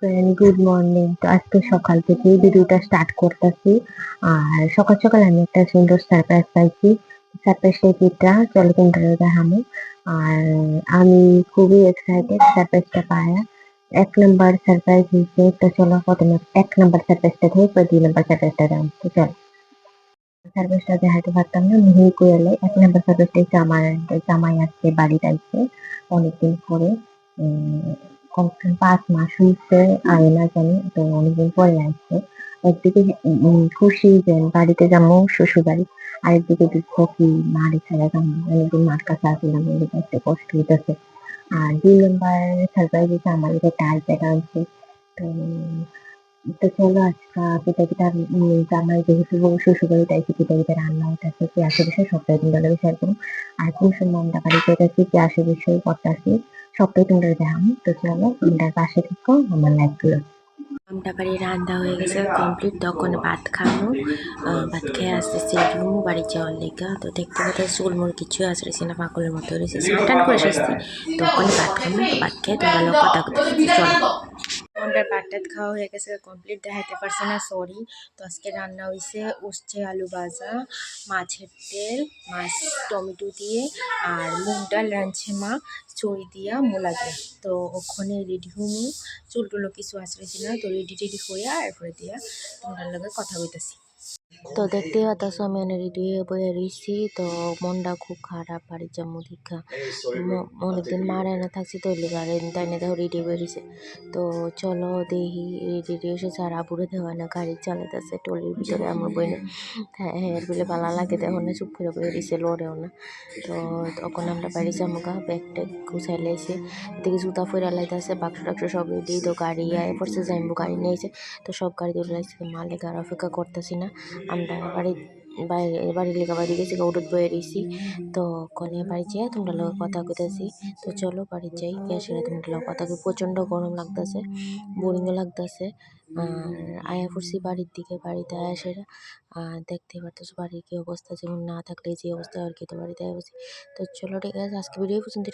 Friend, good morning. তো আজকে সকাল থেকেই ভিডিওটা স্টার্ট করতেছি। আর সকাল সকাল আমি একটা সুন্দর সারপ্রাইজ পাইছি। সারপ্রাইজটা কিটা চলো তোমরা দেখামু। আর আমি খুবই এক্সাইটেড সারপ্রাইজটা পায়া। এক নাম্বার সারপ্রাইজ হয়েছে, তো চলো প্রথমে এক নাম্বার সারপ্রাইজটা থেকে পরে 2 নাম্বার সারপ্রাইজটা দাম। তো চলো সারপ্রাইজটা দেখাইতে পারতাম না, মিহি কোয়েলে। এক নাম্বার সারপ্রাইজটা হচ্ছে আমার জামাই আসছে, বাড়িতে আসছে অনেকদিন পরে। কমসে 5 মাস হইছে, আয় না জানি, তো অনেকদিন পরে আসছে। একদিকে খুশি যে বাড়িতে যাবো, শ্বশুর বাড়ি। আরেকদিকে দুঃখ কি মার ছাড়া যাবো, অনেকদিন মার কাছে আসলাম, অনেক একটা কষ্ট হইতেছে। আর 2 নাম্বার সারপ্রাইজ হচ্ছে আমার একটা আইপ্যাড আনছে। তো তো চলো আজকা পিঠা পিঠা জামাই যেহেতু শ্বশুরবাড়িতে আইছি, পিঠা পিঠা রান্না হইতাছে, কি আসে বিষয় সবটাই তোমরা লগে শেয়ার করবো। আর কোন সময় আমরা বাড়িতে যাচ্ছি, কি আসে বিষয় করতেছি, সবটাই তোমরা দেখাবো। তো চলো তোমরা পাশে থেকো আমার লাইফ গুলো। আমটা বাড়ি রান্না হয়ে গেছে কমপ্লিট, তখন ভাত খামু। ভাত খেয়ে আসতেছি রুমু বাড়ি যাওয়ার লেগা। তো দেখতে পাতে চুলমুল কিছু আসতেছি না, পাগলের মতো রয়েছে। স্নান করে এসেছি, তখন ভাত খামু। তো ভাত খেয়ে তোমরা লোক কথা করতেছি, চলো। আমরা ভাত টাত খাওয়া হয়ে গেছে কমপ্লিট, দেখাইতে পারছি না, সরি। তো আজকে রান্না হয়েছে উচ্ছে আলু ভাজা, মাছের তেল, মাছ টমেটো দিয়ে, আর মুগ ডাল রাঁধছে মা চই দিয়া মূলা দিয়া। তো ওখানে রেডি হমু, চুল টুলো কিছু আসতেছি না, তো রেডি টেডি হইয়া এরপরে দিয়া তোমরা লগে কথা কইতাছি। তো দেখতেই পাচ্ছ আমি রেডি হয়ে বয়ে রয়েছি। তো মনটা খুব খারাপ, বাড়ির যাবো দীক্ষা। অনেকদিন মারা না থাকছি, তো তাই না দেখো রেডি বেরিয়েছে। তো চলো দেখি রেডি এসেছে, আর আবুরে দেওয়া না গাড়ি চালাইতেছে টলির ভিতরে আমার বইনে। হ্যাঁ হ্যাঁ বলে ভালো লাগে, দেখো না চুপ করে বয়ে রয়েছে, লড়েও না। তো তখন আমরা বাড়ি যাবো গা, ব্যাগ ট্যাগ গুছাই লাইছে। এদিকে জুতা ফেরা লাইতেছে, বাক্স টাক্স সব রেডি। তো গাড়ি আয় পড়ছে, যাইবো গাড়ি নিয়েছে। তো সব গাড়ি ধরে লাইছে, মালিক আর অপেক্ষা করতেছি না। আমরা বাড়ির লেখা বাড়ি গেছি, উঠত বয়ে রয়েছি। তো কনে বাড়ি যেয়ে তোমরা লোক কথা কইতেছি। তো চলো বাড়ি যাই, গ্যাসেরা তোমরা লোক কথা কই। প্রচণ্ড গরম লাগতেছে, বোরিংও লাগতেছে। আর আয়া পড়ছি বাড়ির দিকে, বাড়িতে আয়া সেরা দেখতে পারতেছো বাড়ির কি অবস্থা, যেমন না থাকলে যে অবস্থা আর কি। তো বাড়িতে আয়া পড়ছি। তো চলো ঠিক আছে, আজকে ভিডিও পর্যন্ত।